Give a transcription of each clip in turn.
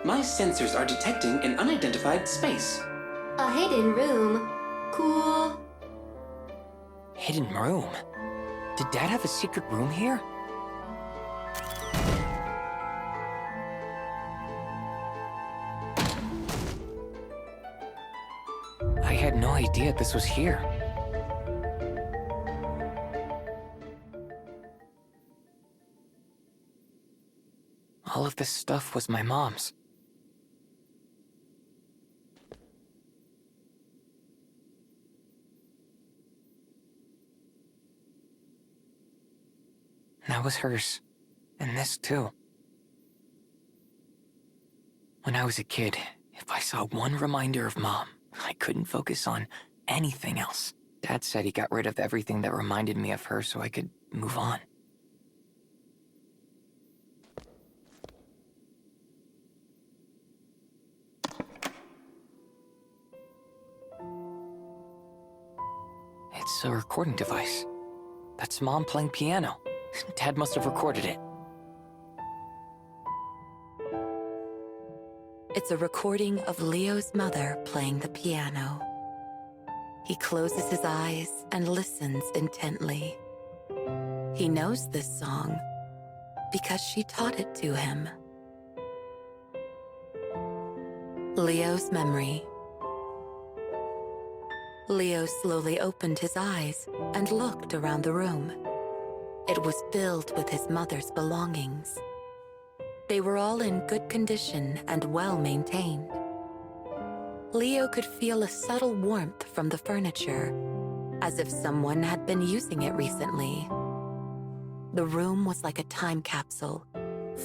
My sensors are detecting an unidentified space. A hidden room. Cool. Hidden room? Did Dad have a secret room here? I had no idea this was here. All of this stuff was my mom's. That was hers. And this too. When I was a kid, if I saw one reminder of Mom, I couldn't focus on anything else. Dad said he got rid of everything that reminded me of her so I could move on. It's a recording device. That's Mom playing piano. Dad must have recorded it. It's a recording of Leo's mother playing the piano. He closes his eyes and listens intently. He knows this song because she taught it to him. Leo's memory. Leo slowly opened his eyes and looked around the room. It was filled with his mother's belongings. They were all in good condition and well maintained. Leo could feel a subtle warmth from the furniture, as if someone had been using it recently. The room was like a time capsule,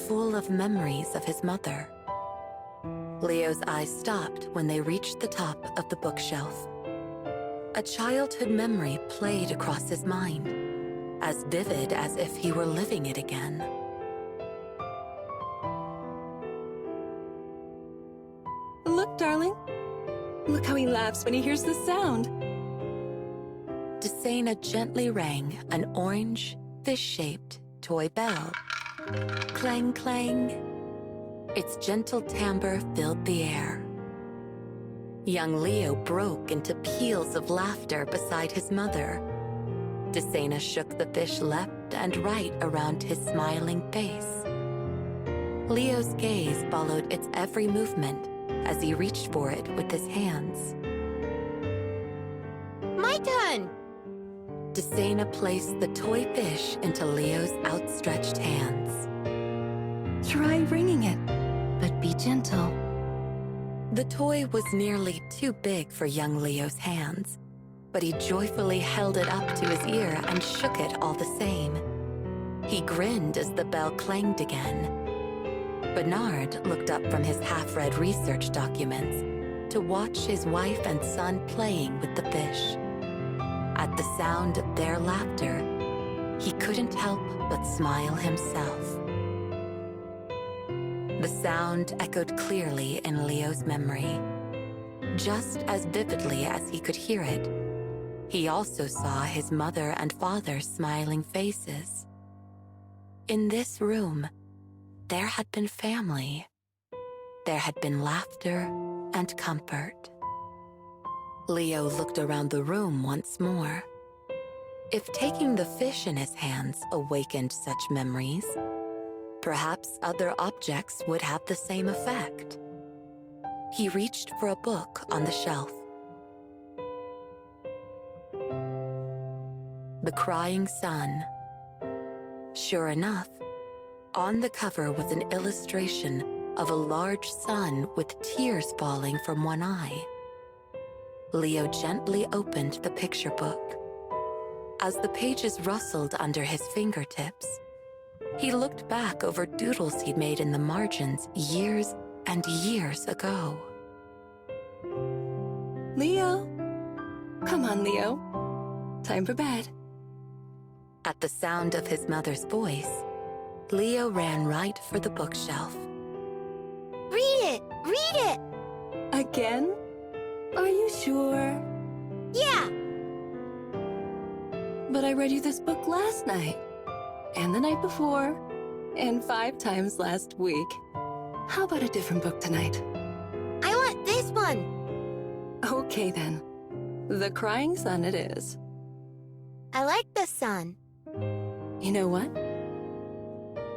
full of memories of his mother. Leo's eyes stopped when they reached the top of the bookshelf. A childhood memory played across his mind, as vivid as if he were living it again. Look, darling. Look how he laughs when he hears the sound. Desena gently rang an orange, fish-shaped toy bell. Clang, clang. Its gentle timbre filled the air. Young Leo broke into peals of laughter beside his mother. Desena shook the fish left and right around his smiling face. Leo's gaze followed its every movement as he reached for it with his hands. My turn! Desena placed the toy fish into Leo's outstretched hands. Try ringing it, but be gentle. The toy was nearly too big for young Leo's hands, but he joyfully held it up to his ear and shook it all the same. He grinned as the bell clanged again. Bernard looked up from his half-read research documents to watch his wife and son playing with the fish. At the sound of their laughter, he couldn't help but smile himself. The sound echoed clearly in Leo's memory. Just as vividly as he could hear it, he also saw his mother and father's smiling faces. In this room, there had been family. There had been laughter and comfort. Leo looked around the room once more. If taking the fish in his hands awakened such memories, perhaps other objects would have the same effect. He reached for a book on the shelf. The Crying Sun. Sure enough, on the cover was an illustration of a large sun with tears falling from one eye. Leo gently opened the picture book. As the pages rustled under his fingertips, he looked back over doodles he'd made in the margins years and years ago. Leo? Come on, Leo. Time for bed. At the sound of his mother's voice, Leo ran right for the bookshelf. Read it! Read it! Again? Are you sure? Yeah! But I read you this book last night, and the night before, and 5 times last week. How about a different book tonight? I want this one. Okay then. The Crying Sun it is. I like the sun. You know what?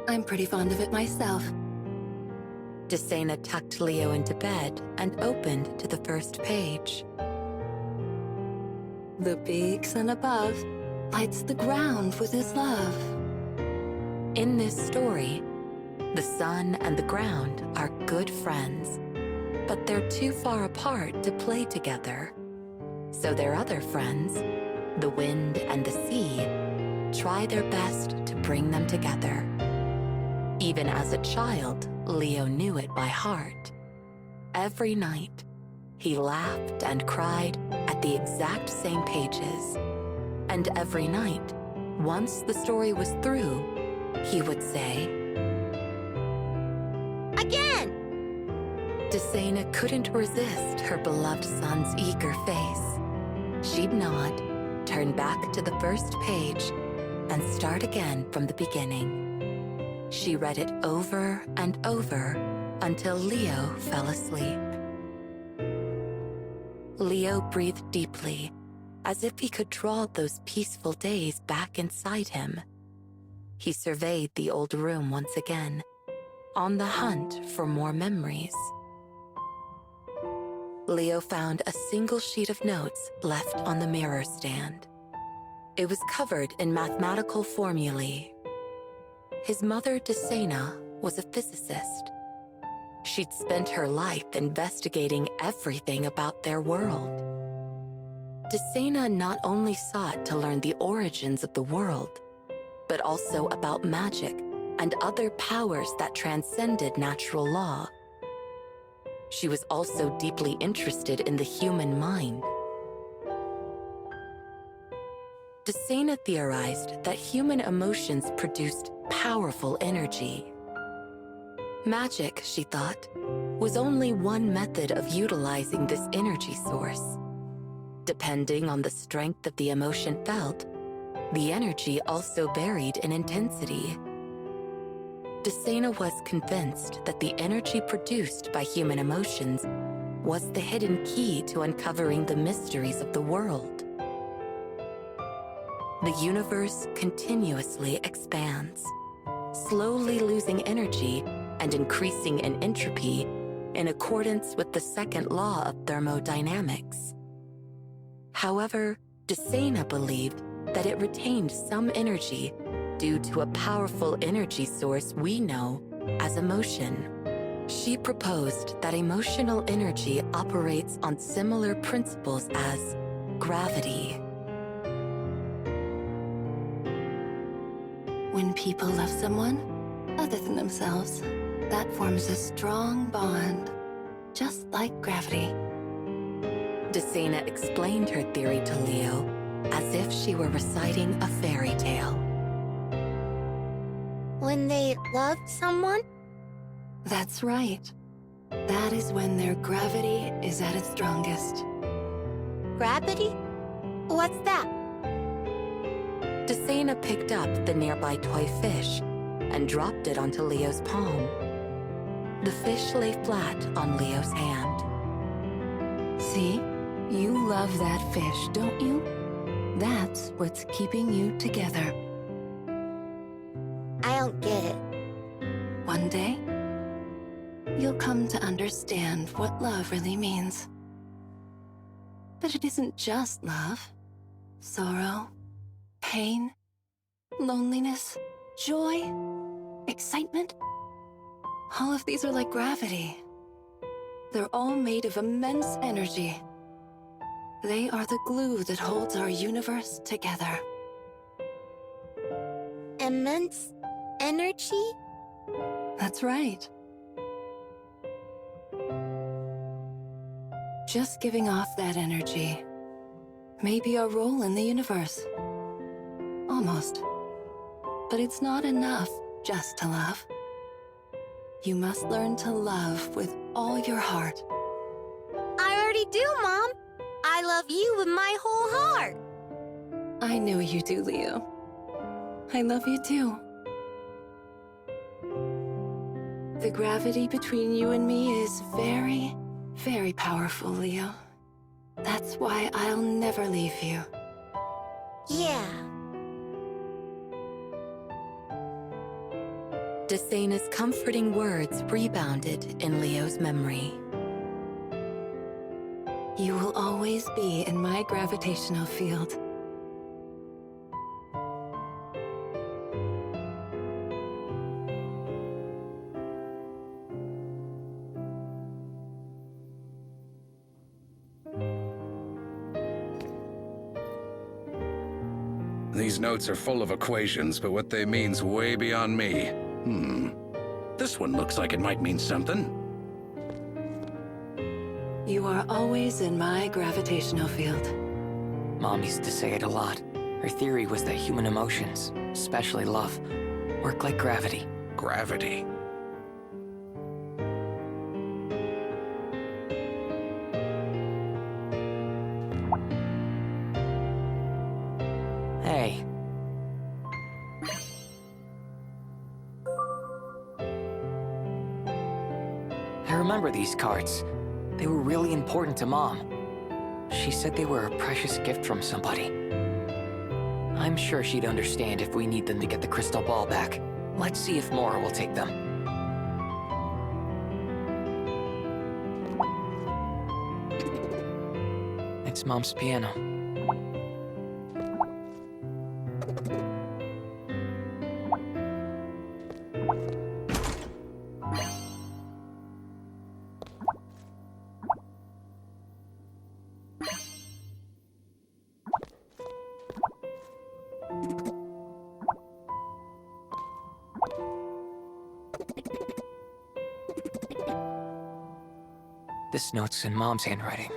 I'm pretty fond of it myself. Desena tucked Leo into bed and opened to the first page. The big sun above lights the ground with his love. In this story, the sun and the ground are good friends, but they're too far apart to play together. So their other friends, the wind and the sea, try their best to bring them together. Even as a child, Leo knew it by heart. Every night, he laughed and cried at the exact same pages. And every night, once the story was through, he would say, Again! Desena couldn't resist her beloved son's eager face. She'd nod, turn back to the first page, and start again from the beginning. She read it over and over until Leo fell asleep. Leo breathed deeply, as if he could draw those peaceful days back inside him. He surveyed the old room once again, on the hunt for more memories. Leo found a single sheet of notes left on the mirror stand. It was covered in mathematical formulae. His mother, Desena, was a physicist. She'd spent her life investigating everything about their world. Desena not only sought to learn the origins of the world, but also about magic and other powers that transcended natural law. She was also deeply interested in the human mind. Desena theorized that human emotions produced powerful energy. Magic, she thought, was only one method of utilizing this energy source. Depending on the strength of the emotion felt, the energy also varied in intensity. Desena was convinced that the energy produced by human emotions was the hidden key to uncovering the mysteries of the world. The universe continuously expands, slowly losing energy and increasing in entropy in accordance with the second law of thermodynamics. However, Desena believed that it retained some energy due to a powerful energy source we know as emotion. She proposed that emotional energy operates on similar principles as gravity. When people love someone other than themselves, that forms a strong bond, just like gravity. Desena explained her theory to Leo as if she were reciting a fairy tale. When they loved someone? That's right. That is when their gravity is at its strongest. Gravity? What's that? Desena picked up the nearby toy fish and dropped it onto Leo's palm. The fish lay flat on Leo's hand. See? You love that fish, don't you? That's what's keeping you together. I don't get it. One day, you'll come to understand what love really means. But it isn't just love. Sorrow, pain, loneliness, joy, excitement. All of these are like gravity. They're all made of immense energy. They are the glue that holds our universe together. Immense energy? That's right. Just giving off that energy may be our role in the universe. Almost. But it's not enough just to love. You must learn to love with all your heart. I already do, Mom. I love you with my whole heart. I know you do, Leo. I love you too. The gravity between you and me is very, very powerful, Leo. That's why I'll never leave you. Yeah. Desena's comforting words rebounded in Leo's memory. You will always be in my gravitational field. These notes are full of equations, but what they mean's way beyond me. This one looks like it might mean something. You are always in my gravitational field. Mom used to say it a lot. Her theory was that human emotions, especially love, work like gravity. Gravity. Hey. I remember these cards. They were really important to Mom. She said they were a precious gift from somebody. I'm sure she'd understand if we need them to get the crystal ball back. Let's see if Mora will take them. It's Mom's piano. This note's in Mom's handwriting.